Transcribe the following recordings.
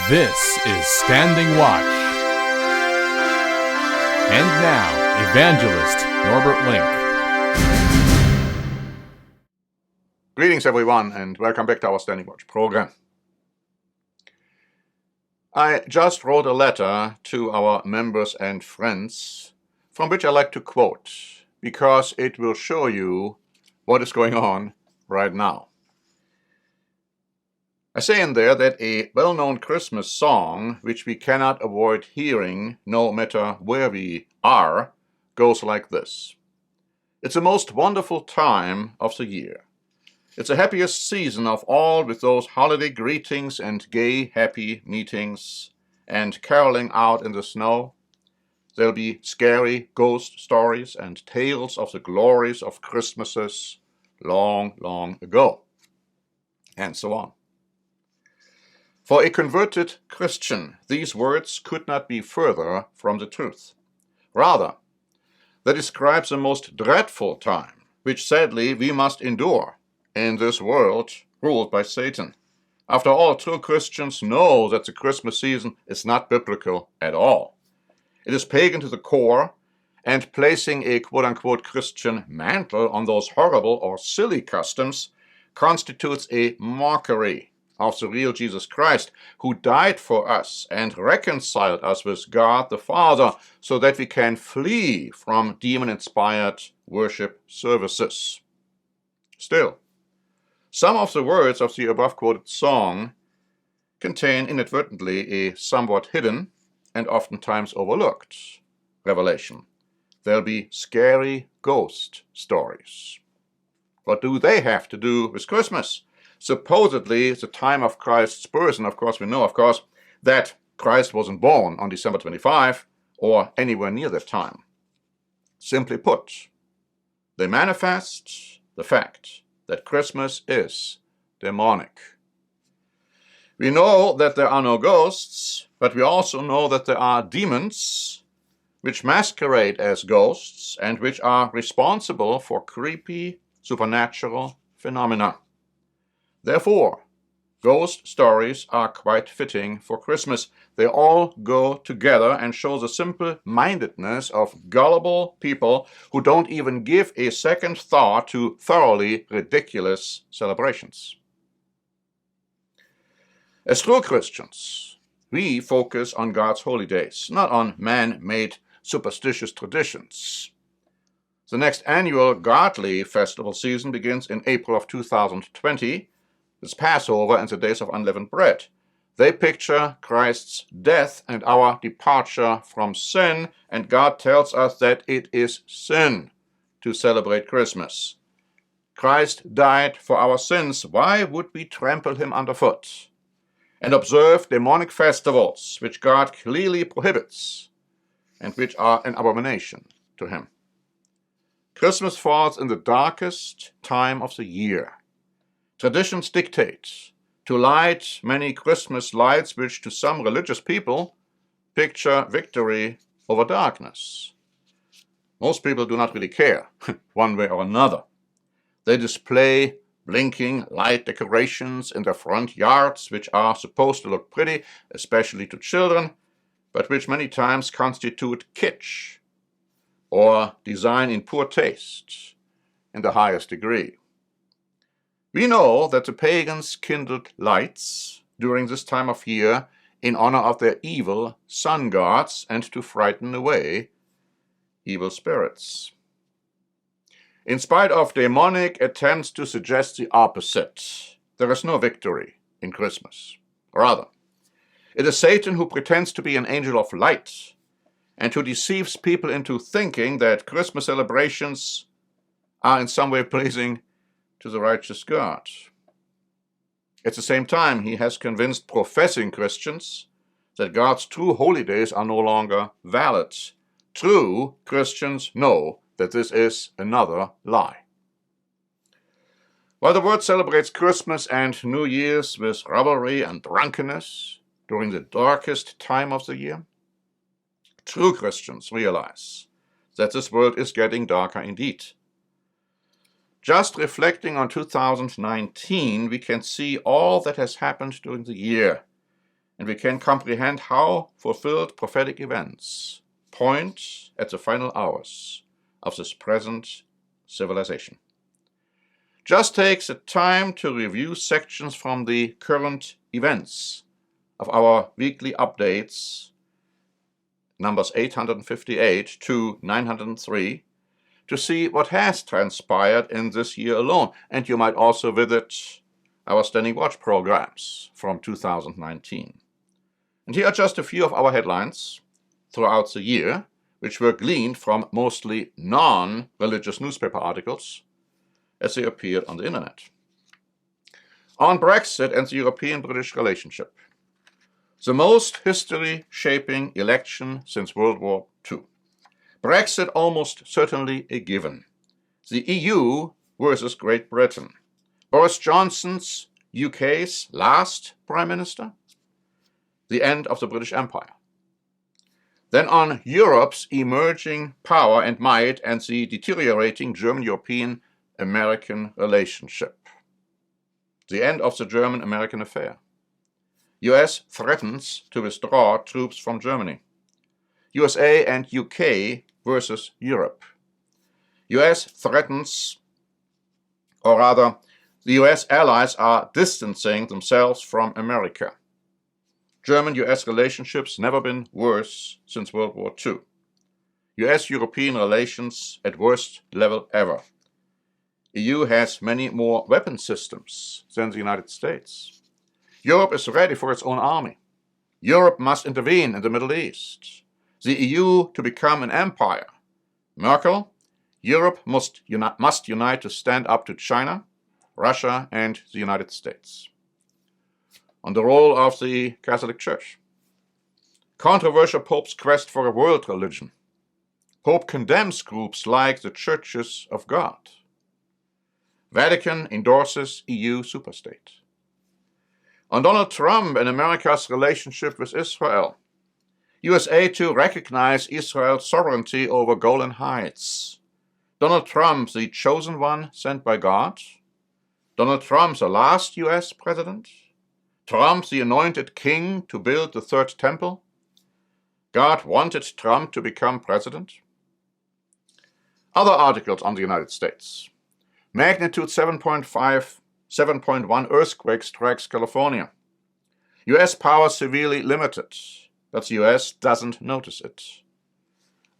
This is Standing Watch. And now, Evangelist Norbert Link. Greetings, everyone, and welcome back to our Standing Watch program. I just wrote a letter to our members and friends from which I like to quote because it will show you what is going on right now. I say in there that a well-known Christmas song, which we cannot avoid hearing no matter where we are, goes like this. It's the most wonderful time of the year. It's the happiest season of all, with those holiday greetings and gay, happy meetings and caroling out in the snow. There'll be scary ghost stories and tales of the glories of Christmases long, long ago, and so on. For a converted Christian, these words could not be further from the truth. Rather, they describe the most dreadful time, which sadly we must endure in this world ruled by Satan. After all, true Christians know that the Christmas season is not biblical at all. It is pagan to the core, and placing a quote-unquote Christian mantle on those horrible or silly customs constitutes a mockery of the real Jesus Christ, who died for us and reconciled us with God the Father so that we can flee from demon-inspired worship services. Still, some of the words of the above-quoted song contain inadvertently a somewhat hidden and oftentimes overlooked revelation. There'll be scary ghost stories. What do they have to do with Christmas? Supposedly the time of Christ's birth, and of course we know, that Christ wasn't born on December 25 or anywhere near that time. Simply put, they manifest the fact that Christmas is demonic. We know that there are no ghosts, but we also know that there are demons which masquerade as ghosts and which are responsible for creepy supernatural phenomena. Therefore, ghost stories are quite fitting for Christmas. They all go together and show the simple-mindedness of gullible people who don't even give a second thought to thoroughly ridiculous celebrations. As true Christians, we focus on God's holy days, not on man-made superstitious traditions. The next annual godly festival season begins in April of 2020. It's Passover and the days of unleavened bread. They picture Christ's death and our departure from sin, and God tells us that it is sin to celebrate Christmas. Christ died for our sins. Why would we trample him underfoot and observe demonic festivals which God clearly prohibits and which are an abomination to him? Christmas falls in the darkest time of the year. Traditions dictate to light many Christmas lights which to some religious people picture victory over darkness. Most people do not really care, one way or another. They display blinking light decorations in their front yards which are supposed to look pretty, especially to children, but which many times constitute kitsch or design in poor taste in the highest degree. We know that the pagans kindled lights during this time of year in honor of their evil sun gods and to frighten away evil spirits. In spite of demonic attempts to suggest the opposite, there is no victory in Christmas. Rather, it is Satan who pretends to be an angel of light and who deceives people into thinking that Christmas celebrations are in some way pleasing to the righteous God. At the same time, he has convinced professing Christians that God's true holy days are no longer valid. True Christians know that this is another lie. While the world celebrates Christmas and New Year's with revelry and drunkenness during the darkest time of the year, true Christians realize that this world is getting darker indeed. Just reflecting on 2019, we can see all that has happened during the year. and we can comprehend how fulfilled prophetic events point at the final hours of this present civilization. Just take the time to review sections from the current events of our weekly updates, numbers 858 to 903, to see what has transpired in this year alone. And you might also visit our Standing Watch programs from 2019. And here are just a few of our headlines throughout the year, which were gleaned from mostly non-religious newspaper articles as they appeared on the internet. On Brexit and the European-British relationship, the most history-shaping election since World War II. Brexit almost certainly a given. The EU versus Great Britain. Boris Johnson's UK's last Prime Minister. The end of the British Empire. Then on Europe's emerging power and might and the deteriorating German-European-American relationship. The end of the German-American affair. US threatens to withdraw troops from Germany. USA and UK versus Europe. US threatens, or rather, the US allies are distancing themselves from America. German-US relationships never been worse since World War II. US-European relations at worst level ever. EU has many more weapon systems than the United States. Europe is ready for its own army. Europe must intervene in the Middle East. The EU to become an empire. Merkel, Europe must unite to stand up to China, Russia, and the United States. On the role of the Catholic Church. Controversial Pope's quest for a world religion. Pope condemns groups like the Churches of God. Vatican endorses EU superstate. On Donald Trump and America's relationship with Israel. USA to recognize Israel's sovereignty over Golan Heights. Donald Trump, the chosen one sent by God. Donald Trump, the last US president. Trump, the anointed king to build the third temple. God wanted Trump to become president. Other articles on the United States. Magnitude 7.1 earthquake strikes California. US power severely limited, but the US doesn't notice it.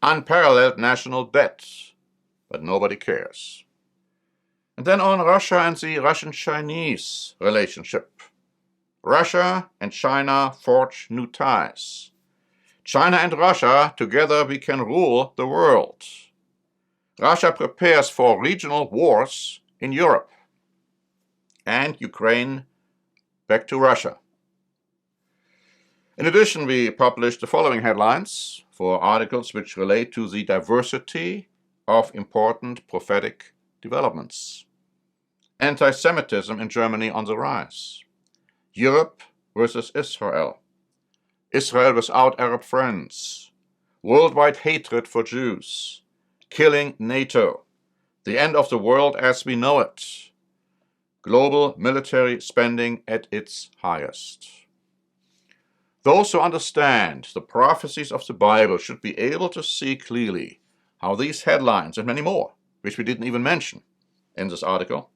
Unparalleled national debt, but nobody cares. And then on Russia and the Russian-Chinese relationship. Russia and China forge new ties. China and Russia, together we can rule the world. Russia prepares for regional wars in Europe. And Ukraine back to Russia. In addition, we published the following headlines for articles which relate to the diversity of important prophetic developments. Anti-Semitism in Germany on the rise. Europe versus Israel. Israel without Arab friends. Worldwide hatred for Jews. Killing NATO. The end of the world as we know it. Global military spending at its highest. Those who understand the prophecies of the Bible should be able to see clearly how these headlines and many more, which we didn't even mention in this article,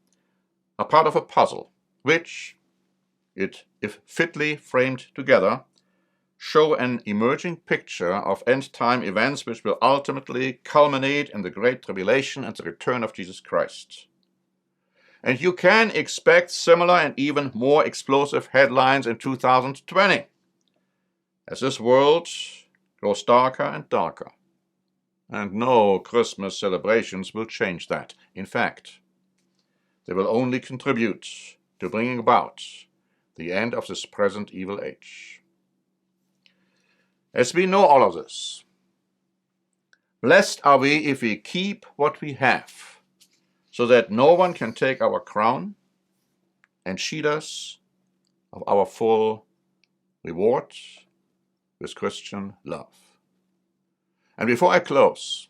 are part of a puzzle, which, if fitly framed together, show an emerging picture of end-time events which will ultimately culminate in the Great Tribulation and the return of Jesus Christ. And you can expect similar and even more explosive headlines in 2020, as this world grows darker and darker. And no Christmas celebrations will change that. In fact, they will only contribute to bringing about the end of this present evil age. As we know all of this, blessed are we if we keep what we have, so that no one can take our crown and cheat us of our full reward with Christian love. And before I close,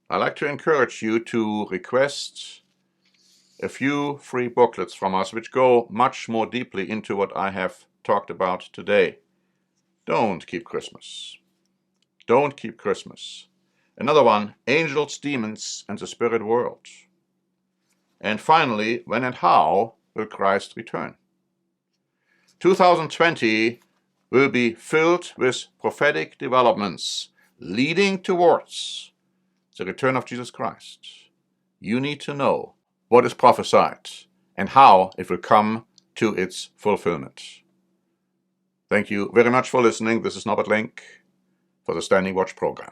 I'd like to encourage you to request a few free booklets from us which go much more deeply into what I have talked about today. Don't keep Christmas. Don't keep Christmas. Another one, angels, demons, and the spirit world. And finally, when and how will Christ return? 2020 will be filled with prophetic developments leading towards the return of Jesus Christ. You need to know what is prophesied and how it will come to its fulfillment. Thank you very much for listening. This is Norbert Link for the Standing Watch program.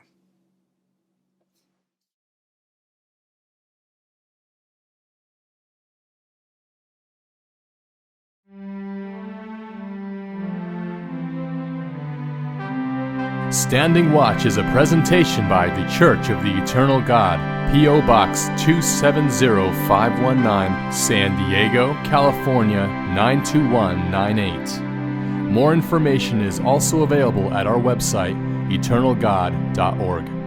Standing Watch is a presentation by The Church of the Eternal God, P.O. Box 270519, San Diego, California 92198. More information is also available at our website, eternalgod.org.